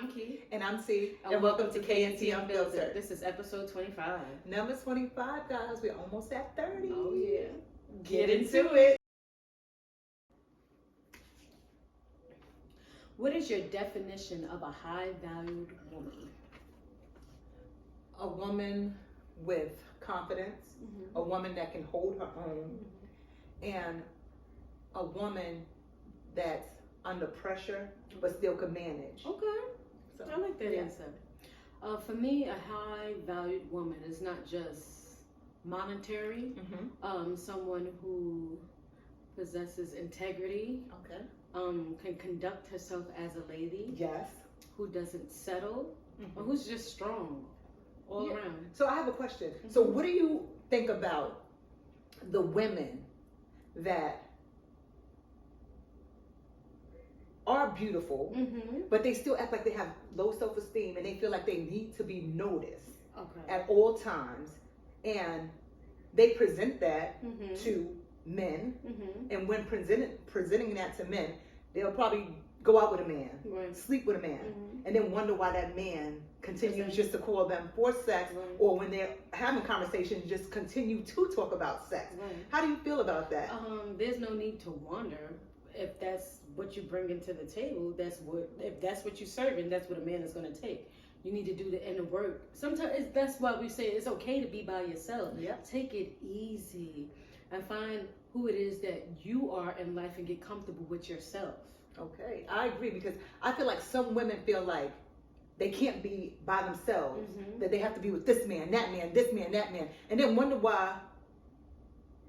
I'm Kee. And I'm C. And welcome to Kee T Unfiltered. This is episode 25. Number 25, guys. We're almost at 30. Oh, yeah. Get into it. What is your definition of a high-valued woman? A woman with confidence, a woman that can hold her own, and a woman that's under pressure but still can manage. Okay. So, I like that yeah. answer. For me, a high-valued woman is not just monetary. Someone who possesses integrity. Okay. Can conduct herself as a lady. Yes. Who doesn't settle. Or who's just strong all around. So I have a question. So what do you think about the women that are beautiful, but they still act like they have low self-esteem and they feel like they need to be noticed at all times, and they present that to men, and when presenting that to men, they'll probably go out with a man, sleep with a man, and then wonder why that man continues just to call them for sex, or when they're having conversations, just continue to talk about sex. How do you feel about that? There's no need to wonder. If that's what you bring into the table, if that's what you're serving, that's what a man is going to take. You need to do the inner work. Sometimes that's why we say it's okay to be by yourself. Take it easy and find who it is that you are in life and get comfortable with yourself. Okay, I agree, because I feel like some women feel like they can't be by themselves, that they have to be with this man, that man, this man, that man, and then wonder why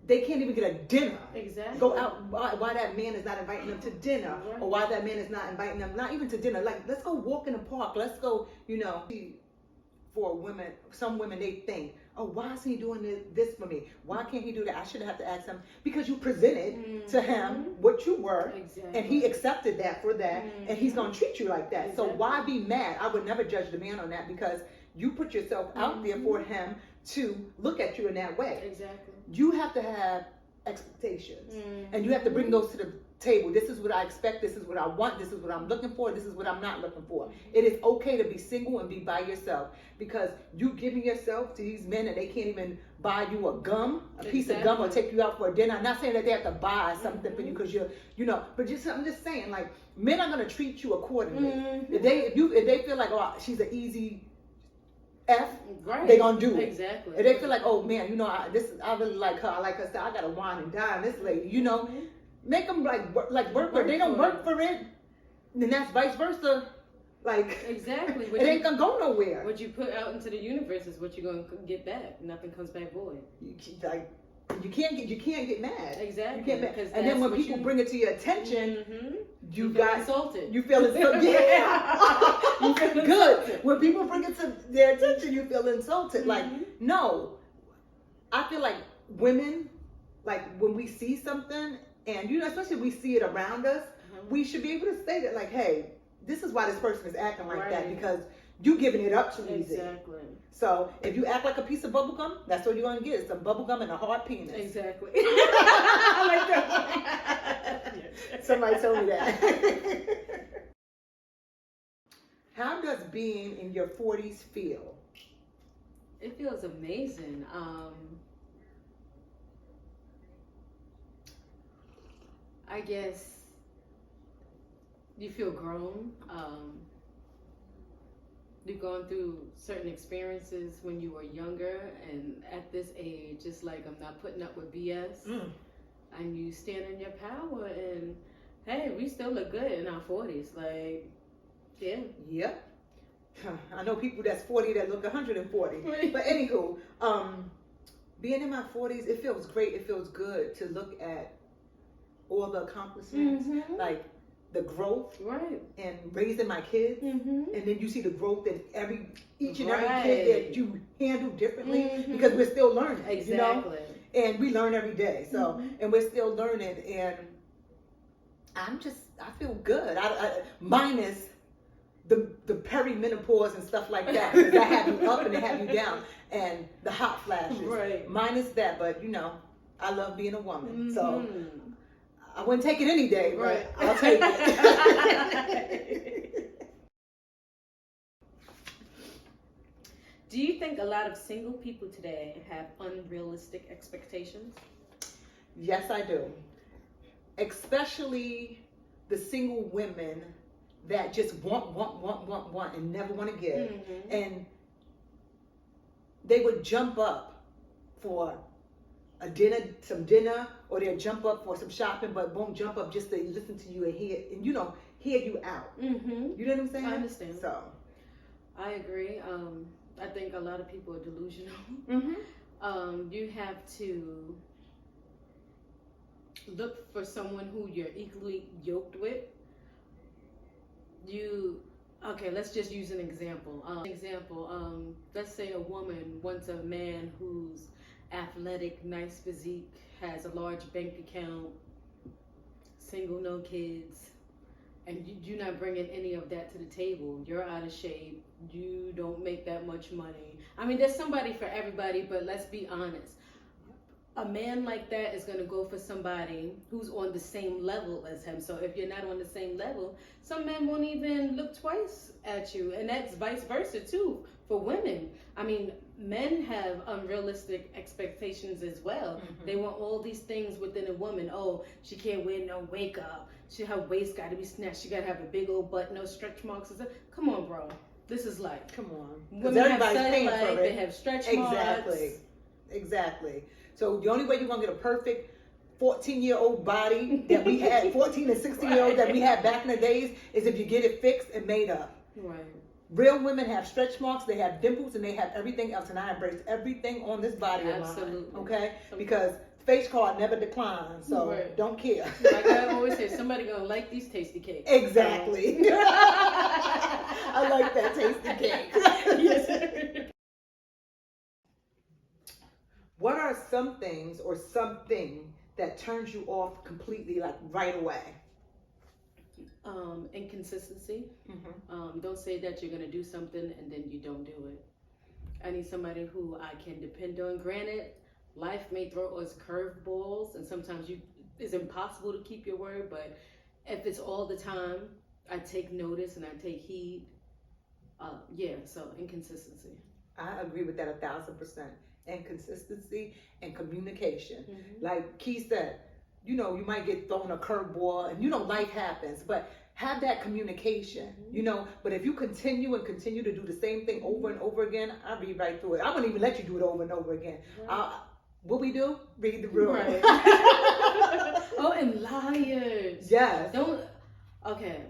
they can't even get a dinner. Exactly. Go out, why that man is not inviting them to dinner, or why that man is not inviting them, not even to dinner. Like, let's go walk in the park. Let's go, For women, some women, they think, oh, why is he doing this for me? Why can't he do that? I shouldn't have to ask him, because you presented to him what you were, and he accepted that for that, and he's going to treat you like that. So why be mad? I would never judge the man on that, because you put yourself out there for him to look at you in that way. Exactly. You have to have expectations, and you have to bring those to the table. This is what I expect. This is what I want. This is what I'm looking for. This is what I'm not looking for. It is okay to be single and be by yourself, because you giving yourself to these men and they can't even buy you a piece of gum, or take you out for a dinner. I'm not saying that they have to buy something for you because but I'm just saying, like, men are going to treat you accordingly. If they feel like, oh, she's an easy F, they gonna do it. Exactly. If they feel like, oh man, I really like her. I like her style. I gotta wine and dine this lady. Make them work for it. They don't work for it, then that's vice versa. Like, exactly. It ain't gonna go nowhere. What you put out into the universe is what you're gonna get back. Nothing comes back void. You can't get mad. Exactly. You can't and then when people bring it to your attention, you got insulted. You feel insulted. Yeah. You feel good. When people bring it to their attention, you feel insulted. Like, no. I feel like women, like, when we see something, and especially if we see it around us, we should be able to say that, like, hey, this is why this person is acting like that, because you giving it up too easy. Exactly. So if you act like a piece of bubble gum, that's what you're gonna get. Some bubble gum and a hard penis. Exactly. I like that. Somebody told me that. How does being in your 40s feel? It feels amazing. I guess you feel grown. You've gone through certain experiences when you were younger, and at this age, it's like, I'm not putting up with BS. And you stand in your power, and hey, we still look good in our 40s. Like, yeah. Yep. I know people that's 40 that look 140. But anywho, being in my 40s, it feels great. It feels good to look at all the accomplishments, like the growth, and raising my kids, and then you see the growth that each and every kid that you handle differently, because we're still learning. Exactly. And we learn every day. So, and we're still learning, and I feel good. I minus the perimenopause and stuff like that, because that had you up and it had you down, and the hot flashes. Minus that, but I love being a woman. So I wouldn't take it any day, but I'll take it. Do you think a lot of single people today have unrealistic expectations? Yes, I do. Especially the single women that just want, and never want to give. Mm-hmm. And they would jump up for some dinner, or they'll jump up for some shopping, but won't jump up just to listen to you and hear you out. Mm-hmm. You know what I'm saying? I understand. So I agree. I think a lot of people are delusional. mm-hmm. You have to look for someone who you're equally yoked with. Okay, let's just use an example. Let's say a woman wants a man who's athletic, nice physique, has a large bank account, single, no kids, and you're not bringing any of that to the table. You're out of shape. You don't make that much money. I mean, there's somebody for everybody, but let's be honest. A man like that is going to go for somebody who's on the same level as him. So if you're not on the same level, some men won't even look twice at you. And that's vice versa too for women. I mean, men have unrealistic expectations as well. Mm-hmm. They want all these things within a woman. Oh, she can't wear no makeup. Her waist got to be snatched. She got to have a big old butt, no stretch marks. Come on, bro. This is life. Come on. Women everybody's have paying for it. They have stretch marks. Exactly. So the only way you're going to get a perfect 14-year-old body that we had, 14 and 16-year-olds that we had back in the days, is if you get it fixed and made up. Right. Real women have stretch marks, they have dimples, and they have everything else. And I embrace everything on this body of mine. Okay? Because face card never declines, so don't care. Like I always say, somebody going to like these tasty cakes. Exactly. I like that tasty cake. Yes. What are some things or something that turns you off completely, like right away? Inconsistency. Mm-hmm. Don't say that you're going to do something and then you don't do it. I need somebody who I can depend on. Granted, life may throw us curveballs, and sometimes it's impossible to keep your word, but if it's all the time, I take notice and I take heed. So inconsistency. I agree with that 1,000%. And consistency and communication. Mm-hmm. Like Kee said, you might get thrown a curveball, and life happens, but have that communication, mm-hmm. But if you continue to do the same thing over and over again, I'll read right through it. I wouldn't even let you do it over and over again. Right. What we do? Read the room. Right. Oh, and liars. Yes. Okay.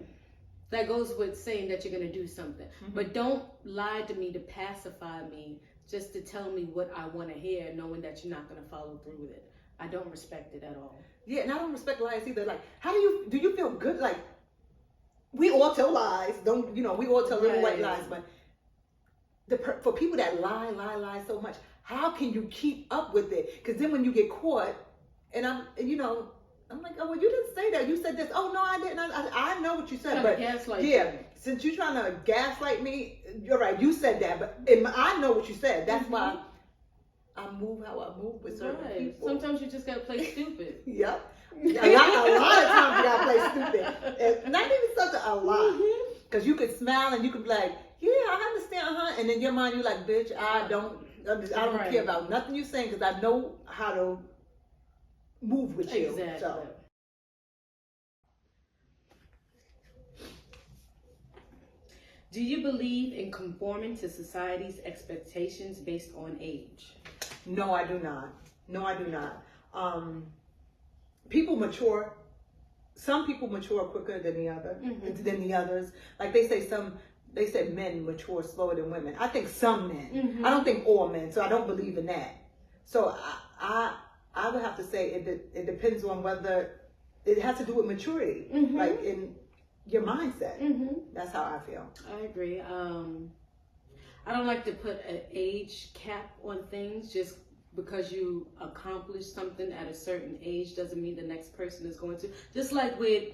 That goes with saying that you're going to do something. Mm-hmm. But don't lie to me to pacify me, just to tell me what I want to hear, knowing that you're not going to follow through with it. I don't respect it at all. Yeah, and I don't respect lies either. Like, how do you feel good? Like, we all tell lies. We all tell little white lies, but for people that lie so much, how can you keep up with it? Because then when you get caught, I'm like, oh, well, you didn't say that. You said this. Oh, no, I didn't. I know what you said. But yeah, since you're trying to gaslight me, you're right. You said that. But I know what you said. That's mm-hmm. why I move how I move with certain people. Sometimes you just got to play stupid. Yep. A lot of times you got to play stupid. And not even a lot. Because you could smile and you could be like, yeah, I understand, and in your mind, you're like, bitch, I don't care about nothing you're saying, because I know how to move with you. Exactly. So. Do you believe in conforming to society's expectations based on age? No, I do not. People mature. Some people mature quicker than the others. Like they say men mature slower than women. I think some men. Mm-hmm. I don't think all men. So I don't believe in that. So I would have to say it depends on whether it has to do with maturity, mm-hmm. like in your mindset. Mm-hmm. That's how I feel. I agree. I don't like to put an age cap on things. Just because you accomplish something at a certain age doesn't mean the next person is going to. Just like with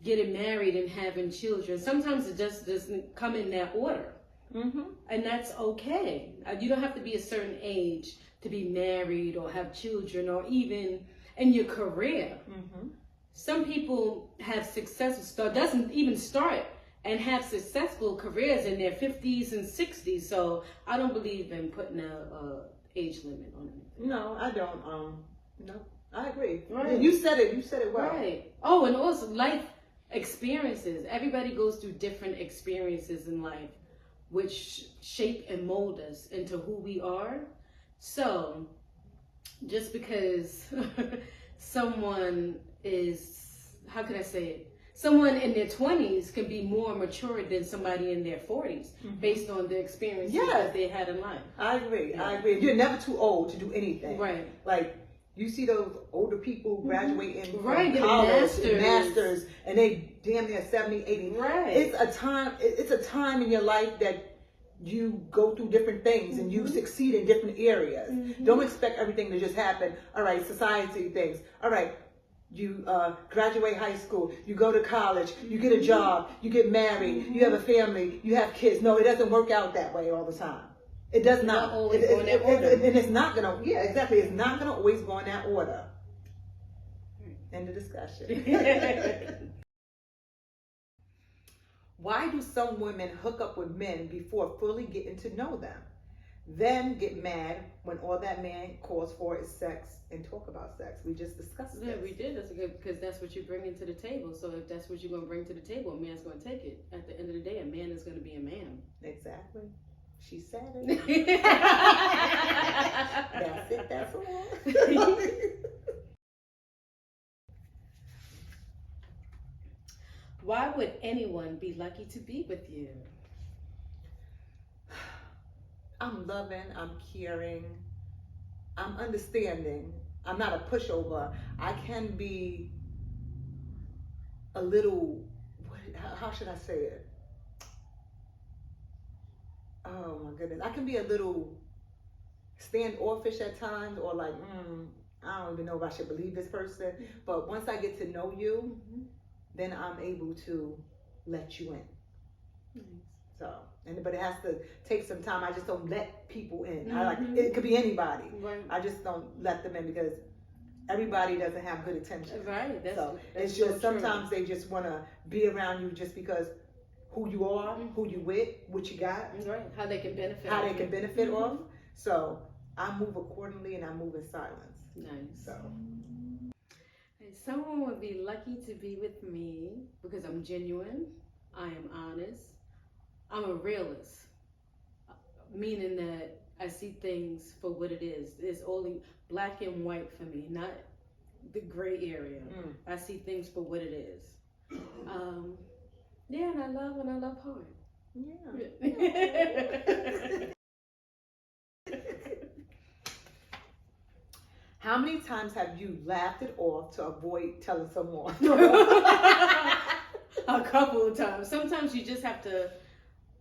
getting married and having children, sometimes it just doesn't come in that order. Mm-hmm. And that's okay. You don't have to be a certain age to be married or have children or even in your career. Mm-hmm. Some people have success doesn't even start and have successful careers in their 50s and 60s. So I don't believe in putting a age limit on anything. No, I don't. No, I agree. Right. You said it. You said it well. Right. Oh, and also life experiences. Everybody goes through different experiences in life, which shape and mold us into who we are. So just because someone is, how can I say it? Someone in their 20s can be more mature than somebody in their 40s based on the experiences that they had in life. I agree. Yeah. I agree. You're never too old to do anything. Right. Like, you see those older people graduating from Right, college, getting masters, and they damn near 70, 80. Right. It's a time in your life that you go through different things and you succeed in different areas. Don't expect everything to just happen. All right, society things. All right, you graduate high school, you go to college, you get a job, you get married, you have a family, you have kids. No, it doesn't work out that way all the time. It does not. Always go in that order. And it's not gonna. Yeah, exactly. It's not gonna always go in that order. End of discussion. Why do some women hook up with men before fully getting to know them, then get mad when all that man calls for is sex and talk about sex? We just discussed Yeah, this. we did. That's good because that's what you bring into the table. So if that's what you're going to bring to the table, a man's going to take it. At the end of the day, a man is going to be a man. Exactly. She said it. That's it. That's all. Why would anyone be lucky to be with you? I'm loving, I'm caring, I'm understanding. I'm not a pushover. I can be a little, how should I say it? Oh my goodness. I can be a little standoffish at times, or like, I don't even know if I should believe this person. But once I get to know you, then I'm able to let you in. So, but it has to take some time. I just don't let people in. I like, it could be anybody. Right. I just don't let them in because everybody doesn't have good intentions. Right. That's it's so just sometimes they just want to be around you just because who you are, who you with, what you got, right. How they can benefit. how they can benefit off. So I move accordingly and I move in silence. Nice. So someone would be lucky to be with me because I'm genuine, I am honest, I'm a realist, meaning that I see things for what it is. It's only black and white for me, not the gray area. I see things for what it is. Yeah, and I love hard. yeah. How many times have you laughed it off to avoid telling someone? A couple of times. Sometimes you just have to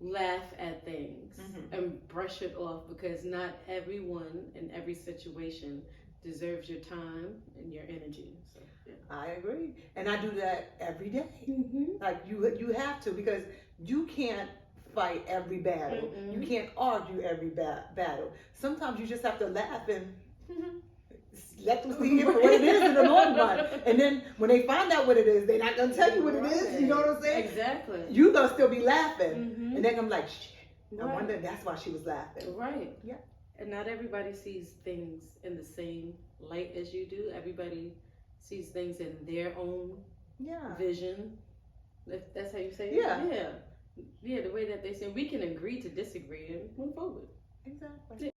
laugh at things and brush it off because not everyone in every situation deserves your time and your energy. So, yeah. I agree. And I do that every day. Like you have to, because you can't fight every battle. You can't argue every battle. Sometimes you just have to laugh and let them see it for what it is in the long run. And then when they find out what it is, they're not going to tell you what it is. You know what I'm saying? Exactly. You're going to still be laughing. And then I'm like, shit. I Right. wonder that's why she was laughing. Right. Yeah. And not everybody sees things in the same light as you do. Everybody sees things in their own vision. If that's how you say it? Yeah. Yeah, the way that they say we can agree to disagree and move forward. Exactly.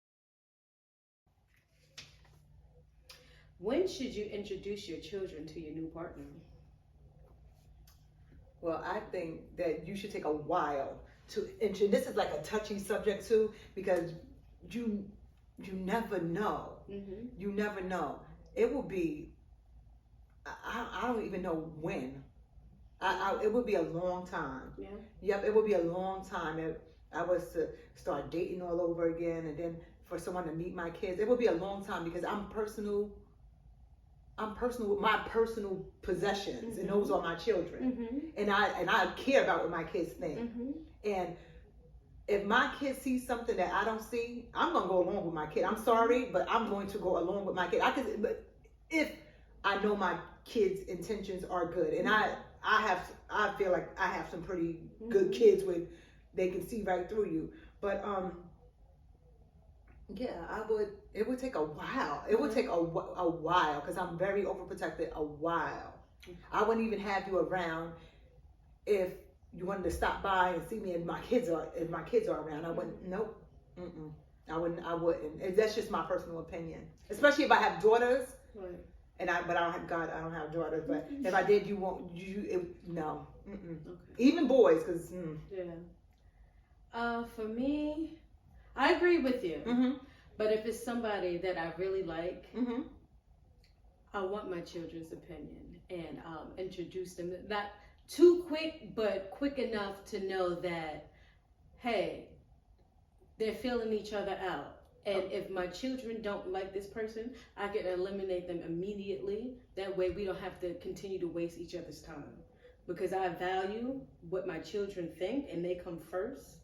When should you introduce your children to your new partner? Well, I think that you should take a while to introduce. This is like a touchy subject too, because you never know. You never know. It will be, I don't even know when. It would be a long time. Yeah. Yep, it would be a long time if I was to start dating all over again, and then for someone to meet my kids. It would be a long time because I'm personal with my personal possessions, and those are my children. And I care about what my kids think. And if my kid sees something that I don't see, I'm gonna go along with my kid. I'm sorry, but I'm going to go along with my kid. But if I know my kids' intentions are good, and I I feel like I have some pretty good kids with, they can see right through you. But yeah, it would take a while. It would take a while, because I'm very overprotected. A while. I wouldn't even have you around if you wanted to stop by and see me and my kids are around. I wouldn't. Nope. I wouldn't. That's just my personal opinion. Especially if I have daughters. Right. But I don't have daughters. But if I did, no. Okay. Even boys, because. Yeah. For me, I agree with you. But if it's somebody that I really like, I want my children's opinion and introduce them. Not too quick, but quick enough to know that, hey, they're feeling each other out. And if my children don't like this person, I can eliminate them immediately. That way we don't have to continue to waste each other's time. Because I value what my children think and they come first.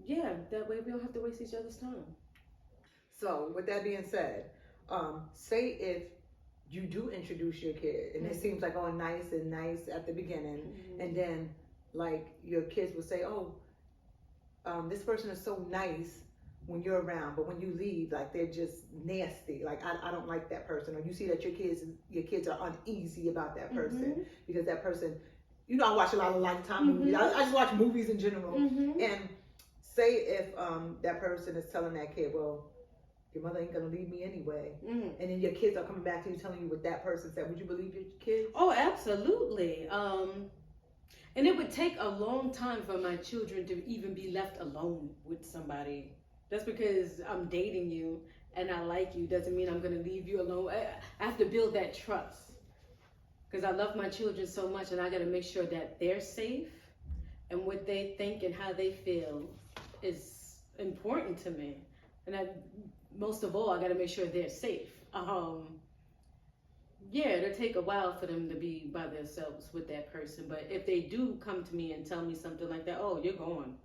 Yeah, that way we don't have to waste each other's time. So with that being said, say if you do introduce your kid and it seems like nice at the beginning, and then like your kids will say, this person is so nice when you're around, but when you leave, like they're just nasty. Like I don't like that person. Or you see that your kids are uneasy about that person because that person, I watch a lot of Lifetime movies. I just watch movies in general. And say if that person is telling that kid, well, your mother ain't gonna leave me anyway, and then your kids are coming back to you telling you what that person said, would you believe your kids? Oh, absolutely. And it would take a long time for my children to even be left alone with somebody. Just because I'm dating you and I like you doesn't mean I'm going to leave you alone. I have to build that trust, because I love my children so much, and I got to make sure that they're safe, and what they think and how they feel is important to me. And most of all, I got to make sure they're safe. Yeah, it'll take a while for them to be by themselves with that person. But if they do come to me and tell me something like that, oh, you're gone.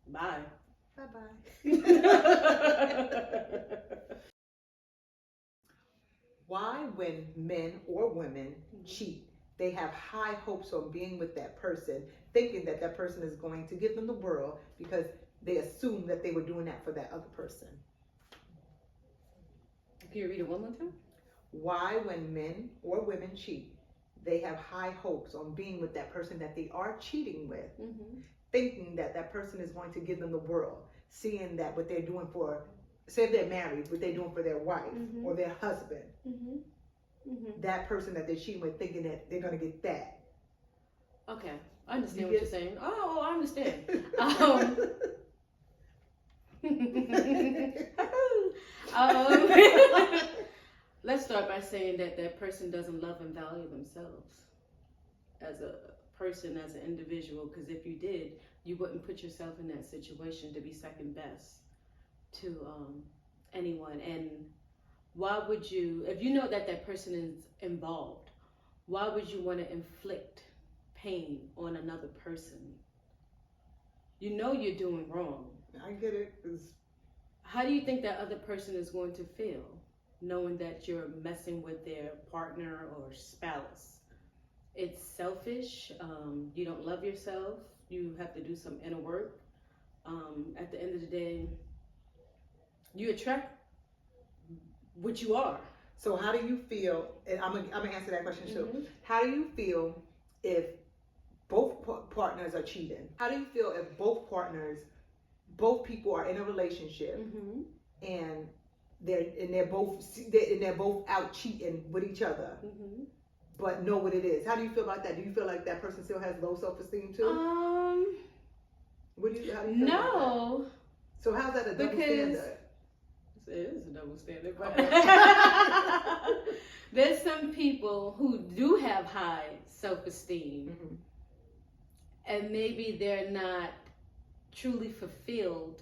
Bye. Bye-bye. Why, when men or women cheat, they have high hopes on being with that person, thinking that that person is going to give them the world because they assume that they were doing that for that other person? Can you read it one more time? Why, when men or women cheat, they have high hopes on being with that person that they are cheating with, thinking that that person is going to give them the world, seeing that what they're doing for, say if they're married, what they're doing for their wife or their husband, that person that they're cheating with, thinking that they're going to get that. Okay, I understand what you're saying. Oh, I understand. Let's start by saying that that person doesn't love and value themselves as a person, as an individual, because if you did, you wouldn't put yourself in that situation to be second best to anyone. And why would you, if you know that that person is involved, why would you want to inflict pain on another person? You know you're doing wrong. I get it. How do you think that other person is going to feel knowing that you're messing with their partner or spouse? It's selfish. You don't love yourself. You have to do some inner work. At the end of the day, you attract what you are. So how do you feel, and I'm gonna answer that question too. How do you feel if both partners are cheating? How do you feel if both people are in a relationship and they're both out cheating with each other, but know what it is? How do you feel about that? Do you feel like that person still has low self-esteem too? How do you feel no. about that? So how's that a double standard? It is a double standard, but there's some people who do have high self-esteem, and maybe they're not truly fulfilled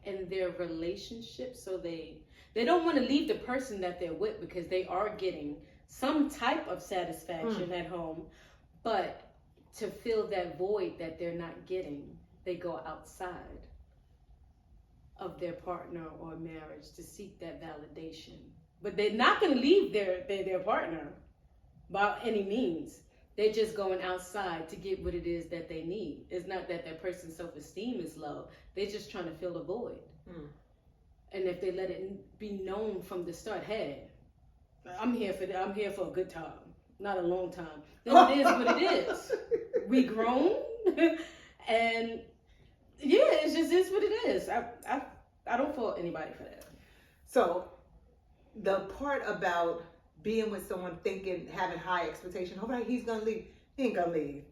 in their relationship, so they don't want to leave the person that they're with because they are getting some type of satisfaction at home, but to fill that void that they're not getting, they go outside of their partner or marriage to seek that validation. But they're not going to leave their partner by any means. They're just going outside to get what it is that they need. It's not that that person's self-esteem is low. They're just trying to fill a void. And if they let it be known from the start, hey, I'm here for a good time, not a long time, then it is what it is. We grown, and yeah, it's just is what it is. I don't fault anybody for that. So the part about being with someone thinking, having high expectation, all right, he's gonna leave. He ain't gonna leave.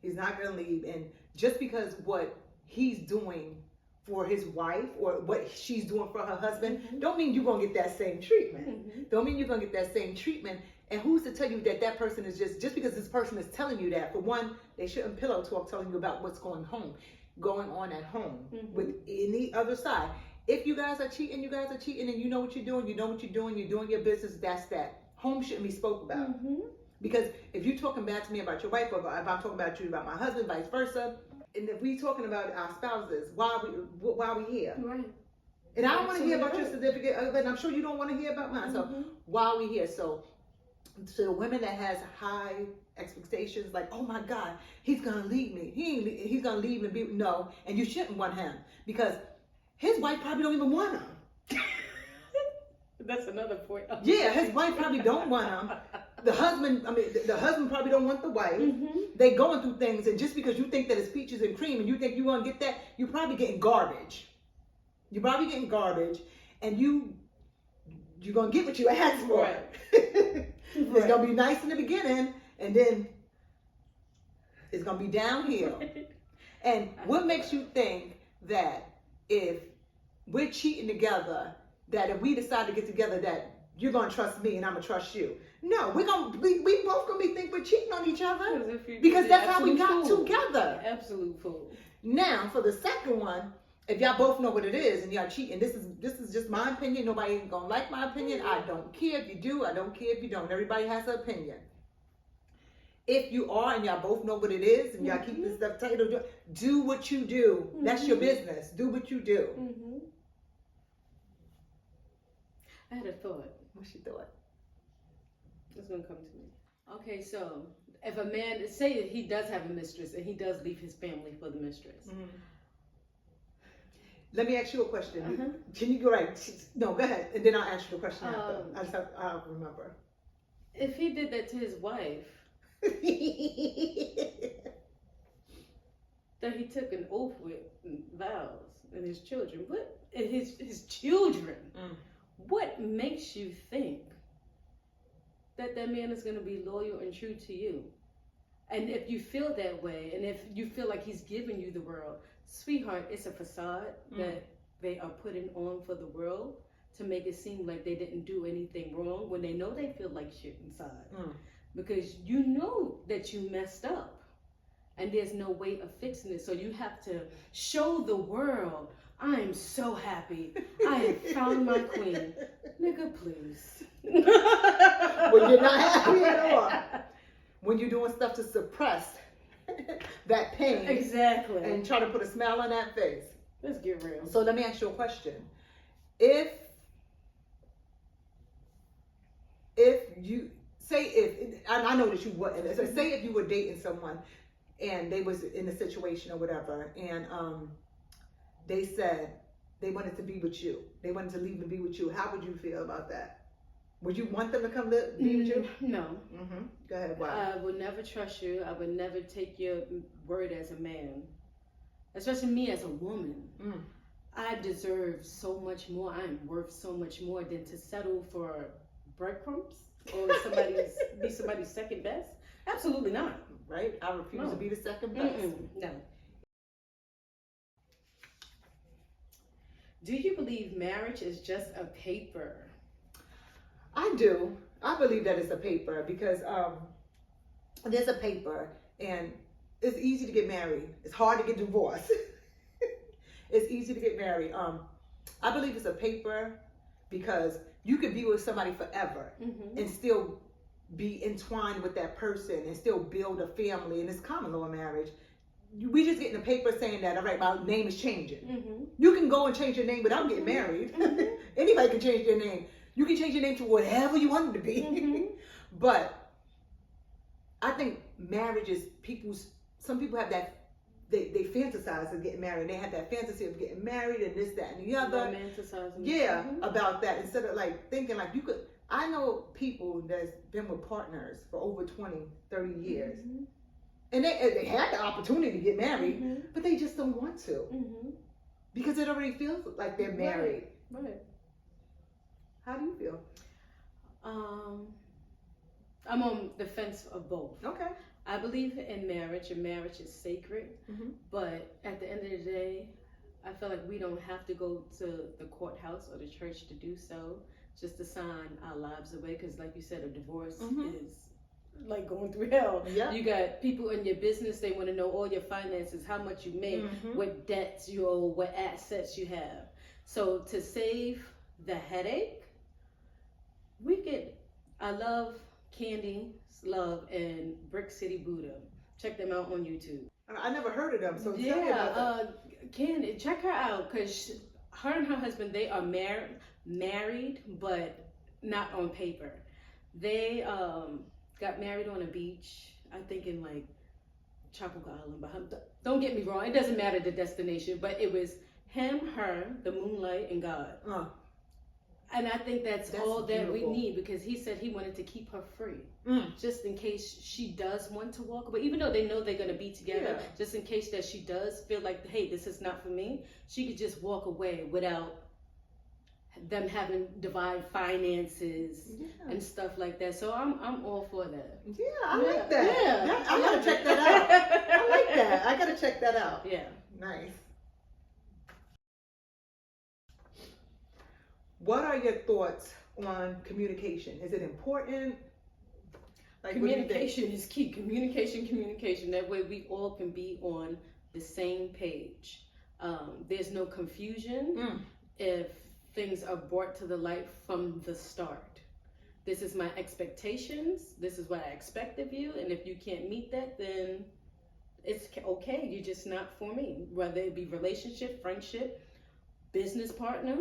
He's not gonna leave. And just because what he's doing for his wife or what she's doing for her husband, don't mean you're gonna get that same treatment. Don't mean you're gonna get that same treatment. And who's to tell you that that person is just because this person is telling you that? For one, they shouldn't pillow talk telling you about what's going on at home with any other side. If you guys are cheating, and you know what you're doing, you're doing your business, that's that. Home shouldn't be spoke about. Because if you're talking bad to me about your wife, or if I'm talking about you about my husband, vice versa, and if we're talking about our spouses, why are we here? Right. And I don't want to hear about your significant other, and I'm sure you don't want to hear about mine. So why are we here? So to the women that has high expectations, like, oh my God, he's gonna leave me. He's gonna leave and be no, and you shouldn't want him because his wife probably don't even want him. That's another point. Yeah, his wife probably don't want him. The husband probably don't want the wife. They going through things, and just because you think that it's peaches and cream, and you think you want to get that, you're probably getting garbage. You're probably getting garbage, and you're gonna get what you asked for. Right. It's gonna be nice in the beginning, and then it's gonna be downhill. And what makes you think that if we're cheating together, that if we decide to get together, that you're gonna trust me and I'm gonna trust you? No, we both gonna think we're cheating on each other because that's how we got together. Absolute fool. Now, for the second one, if y'all both know what it is and y'all cheating, this is just my opinion. Nobody ain't gonna like my opinion. I don't care if you do. I don't care if you don't. Everybody has an opinion. If you are and y'all both know what it is and y'all keep this stuff tight, do what you do. That's your business. Do what you do. I had a thought. What's your thought? It's gonna come to me. Okay, so if a man, say that he does have a mistress and he does leave his family for the mistress. Let me ask you a question. Can you go right? No, go ahead, and then I'll ask you the question after. I'll remember. If he did that to his wife, that he took an oath with and vows and his children, his children, what makes you think that man is going to be loyal and true to you? And if you feel that way, and if you feel like he's giving you the world, sweetheart, it's a facade that they are putting on for the world to make it seem like they didn't do anything wrong when they know they feel like shit inside. Because you know that you messed up and there's no way of fixing it. So you have to show the world, I am so happy. I have found my queen. Nigga, please. When you're not happy at all. When you're doing stuff to suppress that pain. Exactly. And try to put a smile on that face. Let's get real. So let me ask you a question. I know that you wouldn't. So say if you were dating someone and they was in a situation or whatever, and they said they wanted to be with you. They wanted to leave and be with you. How would you feel about that? Would you want them to come be with you? No. Go ahead. Why? I would never trust you. I would never take your word as a man, especially me as a woman. I deserve so much more. I am worth so much more than to settle for breadcrumbs or be somebody's second best. Absolutely not. Right? I refuse to be the second best. No. Do you believe marriage is just a paper? I do. I believe that it's a paper because there's a paper and it's easy to get married. It's hard to get divorced. It's easy to get married. I believe it's a paper because you could be with somebody forever and still be entwined with that person and still build a family. And it's common law marriage. We just getting a paper saying that, all right, my name is changing. You can go and change your name without getting married. Anybody can change their name. You can change your name to whatever you want it to be. But I think marriage is some people have that, they fantasize of getting married. They have that fantasy of getting married and this, that, and the other. Romanticizing. Yeah, about that, instead of like thinking like you could. I know people that's been with partners for over 20, 30 years. And they had the opportunity to get married, but they just don't want to. Because it already feels like they're married. Right. How do you feel? I'm on the fence of both. Okay. I believe in marriage, and marriage is sacred. But at the end of the day, I feel like we don't have to go to the courthouse or the church to do so, just to sign our lives away. Because like you said, a divorce is like going through hell. Yeah. You got people in your business, they want to know all your finances, how much you make, what debts you owe, what assets you have. So to save the headache, I love Candy Love and Brick City Buddha. Check them out on YouTube. I never heard of them, so tell me about that. Candy, check her out, because her and her husband, they are married, but not on paper. They got married on a beach, I think in like Tropical Island. But don't get me wrong, it doesn't matter the destination, but it was him, her, the moonlight, and God. And I think that's all that we need, because he said he wanted to keep her free, just in case she does want to walk away. Even though they know they're going to be together, just in case that she does feel like, hey, this is not for me, she could just walk away without them having divine finances and stuff like that. So I'm all for that. Yeah, I like that. Yeah. I gotta check that out. I like that. I gotta check that out. Yeah. Nice. What are your thoughts on communication? Is it important? Like, communication is key. Communication. That way we all can be on the same page. There's no confusion if things are brought to the light from the start. This is my expectations. This is what I expect of you. And if you can't meet that, then it's okay. You're just not for me. Whether it be relationship, friendship, business partner,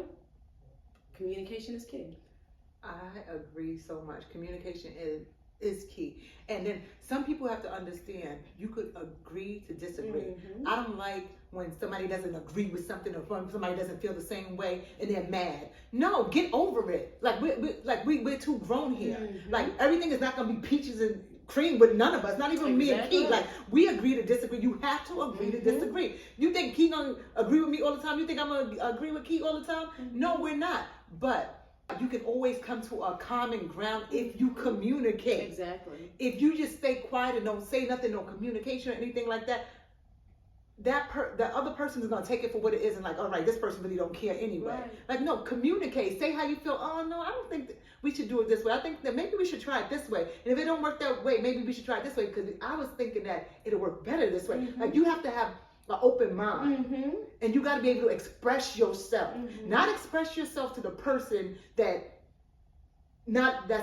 communication is key. I agree so much. Communication is key. And then some people have to understand, you could agree to disagree. I don't like when somebody doesn't agree with something, or somebody doesn't feel the same way and they're mad. No, get over it. Like we're too grown here. Like everything is not gonna be peaches and cream with none of us, not even me and Kee. Like, we agree to disagree. You have to agree to disagree. You think Kee gonna agree with me all the time? You think I'm gonna agree with Kee all the time? No, we're not. But you can always come to a common ground if you communicate. Exactly. If you just stay quiet and don't say nothing, no communication or anything like that, the other person is gonna take it for what it is and like, all right, this person really don't care anyway. Right. Like, no, communicate. Say how you feel. Oh no, I don't think we should do it this way. I think that maybe we should try it this way. And if it don't work that way, maybe we should try it this way, because I was thinking that it'll work better this way. Like, you have to have an open mind, and you got to be able to express yourself. Not express yourself to the person that's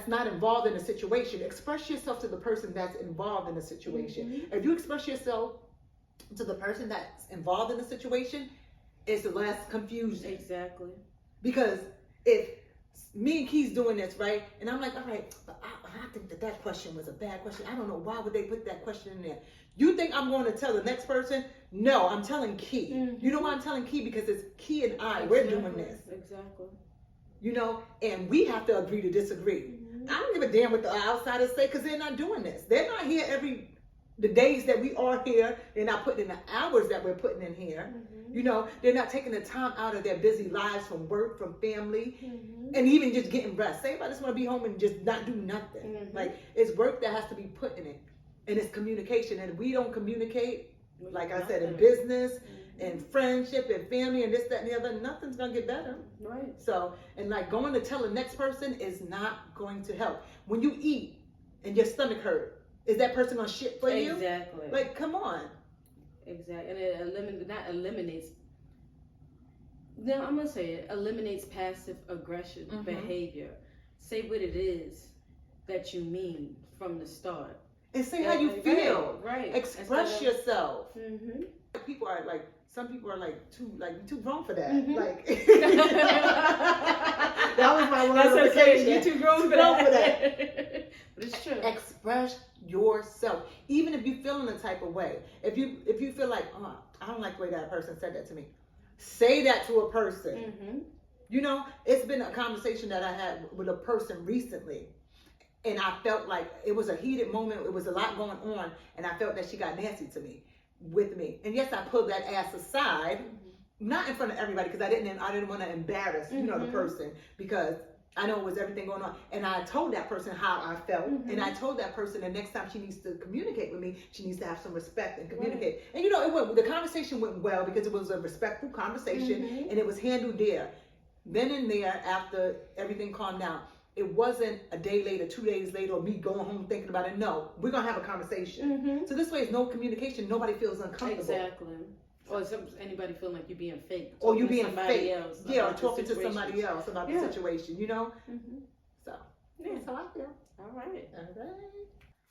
not involved in the situation. Express yourself to the person that's involved in the situation. If you express yourself to the person that's involved in the situation, it's less confusion. Exactly. Because if me and Kee's doing this, right, and I'm like, all right, but I think that question was a bad question. I don't know, why would they put that question in there? You think I'm going to tell the next person? No, I'm telling Kee. You know why I'm telling Kee? Because it's Kee and I. We're doing this. Exactly. You know, and we have to agree to disagree. I don't give a damn what the outsiders say, because they're not doing this. They're not here the days that we are here. They're not putting in the hours that we're putting in here. You know, they're not taking the time out of their busy lives from work, from family, and even just getting rest. Say if I just want to be home and just not do nothing. Like, it's work that has to be put in it. And it's communication. And if we don't communicate, like I said, in business and friendship and family and this, that, and the other, nothing's going to get better. Right. So, and like going to tell the next person is not going to help. When you eat and your stomach hurt, is that person going to shit for you? Exactly. Like, come on. Exactly. And it eliminates passive aggression behavior. Say what it is that you mean from the start. And say how you feel. Right. Express yourself. People are like, some people are like too grown for that. Like, that was my word of occasion. You're too grown for that. But it's true. Express yourself. Even if you feel in a type of way. If you feel like, oh, I don't like the way that person said that to me. Say that to a person. Mm-hmm. You know, it's been a conversation that I had with a person recently. And I felt like it was a heated moment. It was a lot going on. And I felt that she got nasty to me, with me. And yes, I pulled that ass aside, not in front of everybody, because I didn't want to embarrass, you know, the person, because I know it was everything going on. And I told that person how I felt. And I told that person the next time she needs to communicate with me, she needs to have some respect and communicate. And you know, the conversation went well because it was a respectful conversation and it was handled there. Then and there, after everything calmed down, it wasn't a day later, 2 days later, or me going home thinking about it. No, we're going to have a conversation. So this way, it's no communication. Nobody feels uncomfortable. Exactly. Or anybody feeling like you're being fake. Or you being fake. Else yeah, or talking to somebody else about the situation, you know? So, yeah. That's how I feel. All right.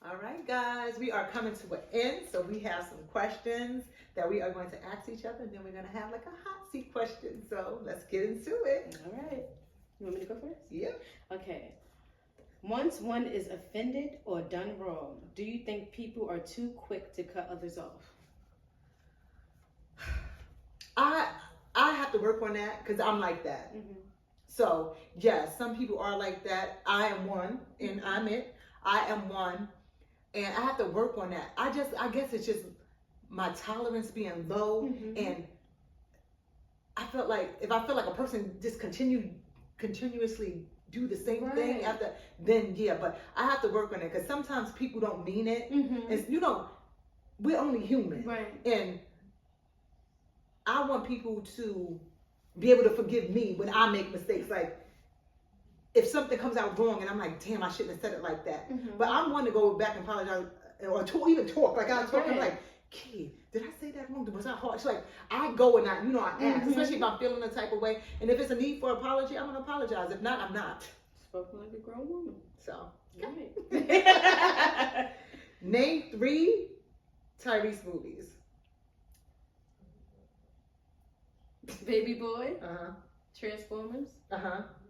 All right, guys. We are coming to an end. So we have some questions that we are going to ask each other. And then we're going to have like a hot seat question. So let's get into it. All right. You want me to go first? Yeah. Okay. Once one is offended or done wrong, do you think people are too quick to cut others off? I have to work on that because I'm like that. So yes, some people are like that. I am one, and I'm it. I am one, and I have to work on that. I guess it's just my tolerance being low, and I felt like if I feel like a person just continuously do the same thing after, then yeah. But I have to work on it because sometimes people don't mean it, and you know, we're only human, and I want people to be able to forgive me when I make mistakes. Like, if something comes out wrong and I'm like, damn, I shouldn't have said it like that. But I'm one to go back and apologize or even talk. Like, I was talking like, Kee, did I say that wrong? Was that hard? She's like, I go and I ask, especially if I'm feeling a type of way. And if it's a need for apology, I'm going to apologize. If not, I'm not. Spoken like a grown woman. So, right. Name 3 Tyrese movies. Baby Boy. Transformers.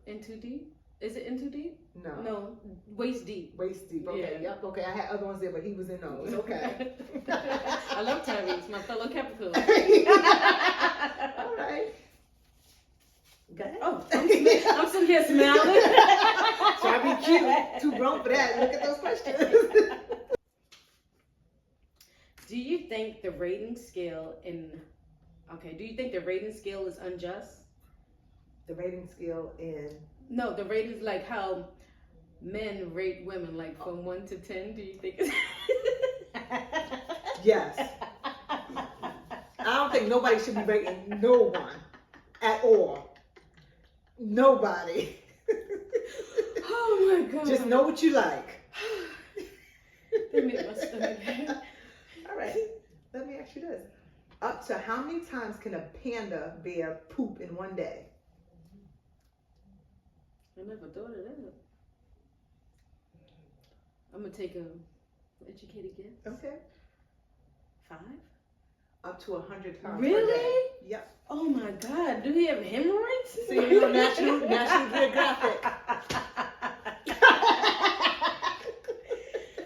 In Too Deep. Is it In Too Deep? No. No. Waist Deep. Waist Deep. Okay. Yeah. Yep. Okay. I had other ones there, but he was in those. Okay. I love Tyrese, my fellow Capricorn. All right. Go ahead. Oh, I'm sitting here smiling. Try to be cute. Too grown for that. Look at those questions. Do you think the rating scale is unjust? The rating scale in... No, the rating is like how men rate women, like from 1 to 10. Do you think it's... Yes. I don't think nobody should be rating no one at all. Nobody. Oh my God. Just know what you like. That made my stomach hurt. All right. Let me ask you this. Up to how many times can a panda bear poop in one day? I never thought of that. I'm going to take an educated guess. Okay. 5? Up to 100 times. Really? Per day. Yep. Oh my God. Do he have hemorrhoids? See, you know, National Geographic.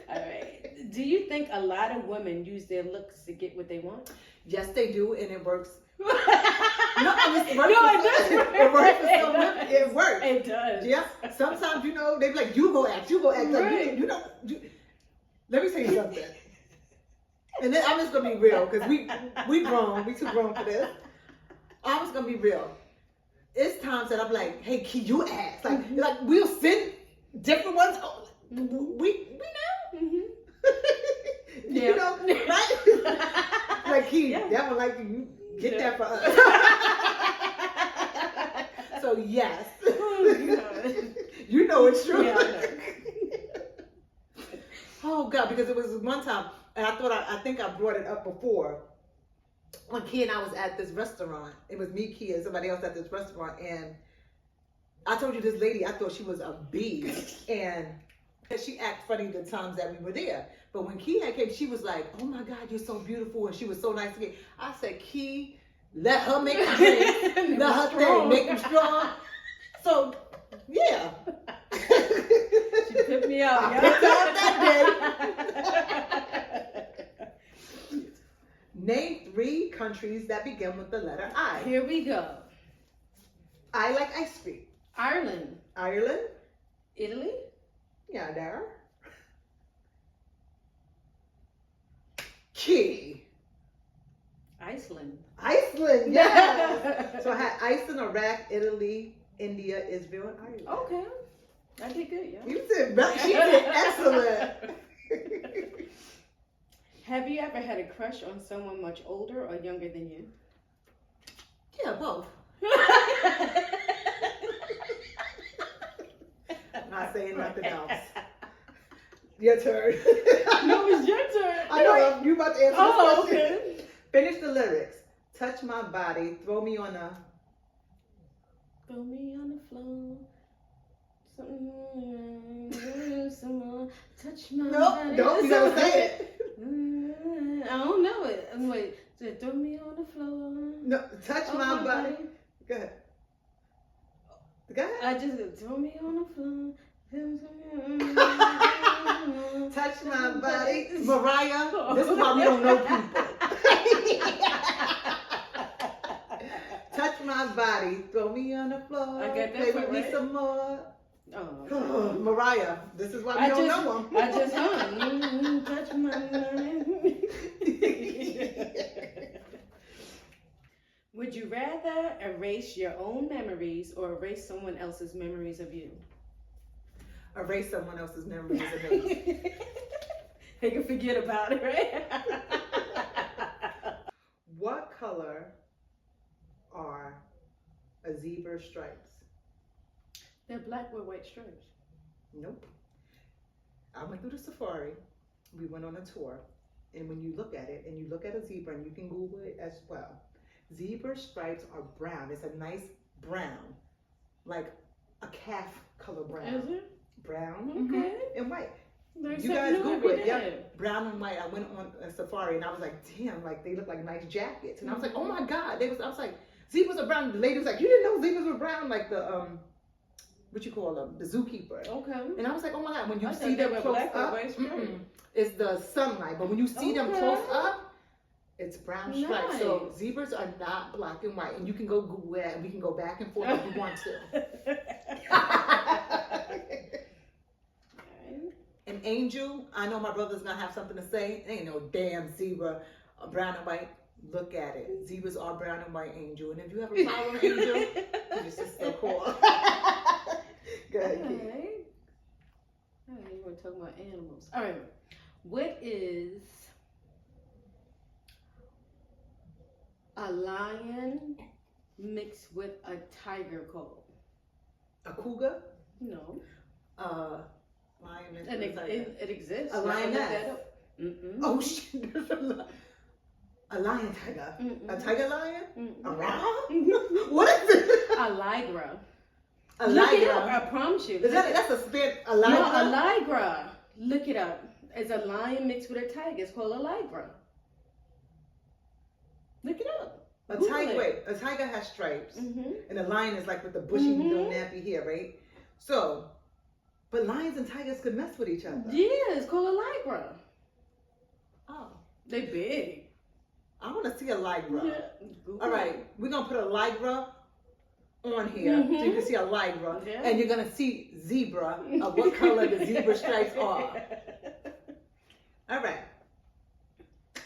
All right. Do you think a lot of women use their looks to get what they want? Yes, they do, and it works. No, it does. It works for some women. It works. It does. Yeah. Sometimes, you know, they be like, you go act. Like, Right. Let me tell you something. And then I'm just going to be real, because we grown. We too grown for this. I'm just going to be real. It's times that I'm like, hey, Kee, you ask. Like we'll send different ones. Oh, we know. You know, right? Like, Kee, that one, like, you get that for us. So, yes. Oh, God. You know it's true. Yeah, I know. Oh, God, because it was one time, and I think I brought it up before, when Kee and I was at this restaurant. It was me, Kee, and somebody else at this restaurant, and I told you this lady, I thought she was a bee, and she acted funny the times that we were there. But when Kee had came, she was like, oh my God, you're so beautiful, and she was so nice to me. I said, Kee, let her make the drink, let her thing, make them strong. So, yeah. She Tip me out, I yo. picked up that day. Name 3 countries that begin with the letter I. Here we go. I like ice cream. Ireland. Ireland. Italy. Yeah, there. Key. Iceland. Iceland, yes. So I had Iceland, Iraq, Italy, India, Israel, and Ireland. Okay. I did good, yeah. You did, she did excellent. Have you ever had a crush on someone much older or younger than you? Yeah, both. Not saying nothing else. Your turn. No, it's your turn. I know, you about to answer Oh, this question. okay. Finish the lyrics. Touch my body, throw me on a... Throw me on the floor. Some more. Touch my body. Nope, you gotta say it. I don't know it. Wait, so throw me on the floor. No, touch my body. Go ahead. Go ahead. I just throw me on the floor. Touch my body. Mariah, this is why we don't know people. Touch my body, throw me on the floor. I got that Play with part me right. some more. Oh. Mariah, this is why we don't know them. I just hung. Touch my mind. Would you rather erase your own memories or erase someone else's memories of you? Erase someone else's memories of me. They can forget about it, right? What color are a zebra's stripes? They're black with white stripes. Nope. I went through the safari. We went on a tour. And when you look at it, and you look at a zebra, and you can Google it as well, zebra stripes are brown. It's a nice brown, like a calf color brown. Is it? Brown Okay. and white. Learn You guys something new Google every it. day. Yep. Brown and white. I went on a safari and I was like, damn, like they look like nice jackets. And I was like, oh my God. I was like, zebras are brown. The lady was like, you didn't know zebras were brown? Like the, what you call them? The zookeeper. Okay. And I was like, oh my God. When you I see thought they them were close black or up, white stripes. it's the sunlight. But when you see them Okay. close up, it's brown stripes. So Nice. zebras are not black and white. And you can go Google it and we can go back and forth if you want to. An angel, I know my brother's gonna have something to say. Ain't no damn zebra, brown and white. Look at it. Zebras are brown and white, angel. And if you have a problem, angel, you just so cool. Go ahead, Kee. Alright. Alright, you want to talk about animals. Alright. What is a lion mixed with a tiger called? A cougar? No. Lion. And it exists. A lioness. Mm-mm. Oh shit! A lion tiger. Mm-mm. A tiger lion? Mm-mm. A ram? What is it? A ligra. A Look it up. liger. I promise you. That's a spit. A No, liger. a ligra. Look it up. It's a lion mixed with a tiger. It's called a ligra. Look it up. A Google tiger. it. Wait, a tiger has stripes, Mm-hmm. and a lion is like with the bushy, little nappy hair, right? So, but lions and tigers could mess with each other. Yeah, it's called a ligra. Oh, They big. I want to see a ligra. Yeah. Google All right, we're gonna put a ligra on here so you can see a ligra, Yeah. and you're gonna see zebra of what color the zebra stripes are. All right,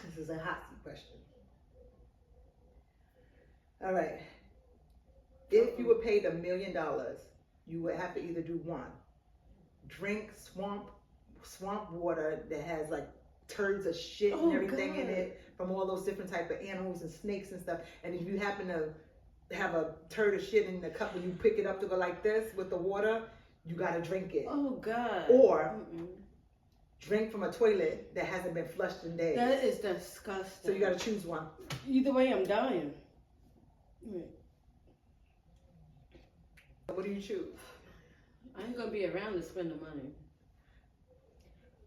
this is a hot seat question. All right, if you were paid $1 million, you would have to either do one: drink swamp water that has like turds of shit and everything in it from all those different type of animals and snakes and stuff. And if you happen to have a turd of shit in the cup when you pick it up to go like this with the water, you gotta drink it. Oh God. Or drink from a toilet that hasn't been flushed in days. That is disgusting. So you gotta choose one. Either way, I'm dying. What do you choose? I ain't gonna be around to spend the money.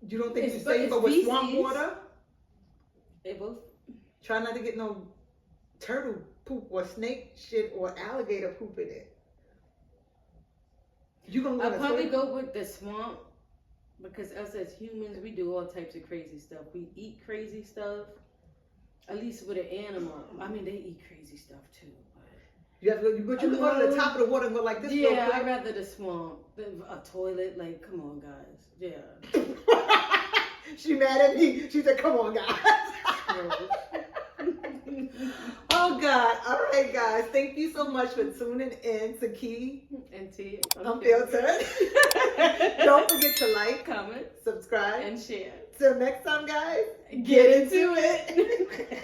You don't think It's- you're but safer it's with swamp feces. water? They both. Try not to get no turtle poop or snake shit or alligator poop in it. You gonna go I'll to probably toilet? go with the swamp Because us as humans, we do all types of crazy stuff. We eat crazy stuff. At least with an animal. I mean, they eat crazy stuff too. You have to go, but you can go to the top of the water and go like this. Yeah, I'd rather the swamp than a toilet. Like, come on, guys. Yeah. She mad at me. She said, "Come on, guys." Oh God! All right, guys. Thank you so much for tuning in to Kee T Unfiltered. Don't forget to like, comment, subscribe, and share. Till next time, guys. Get into it.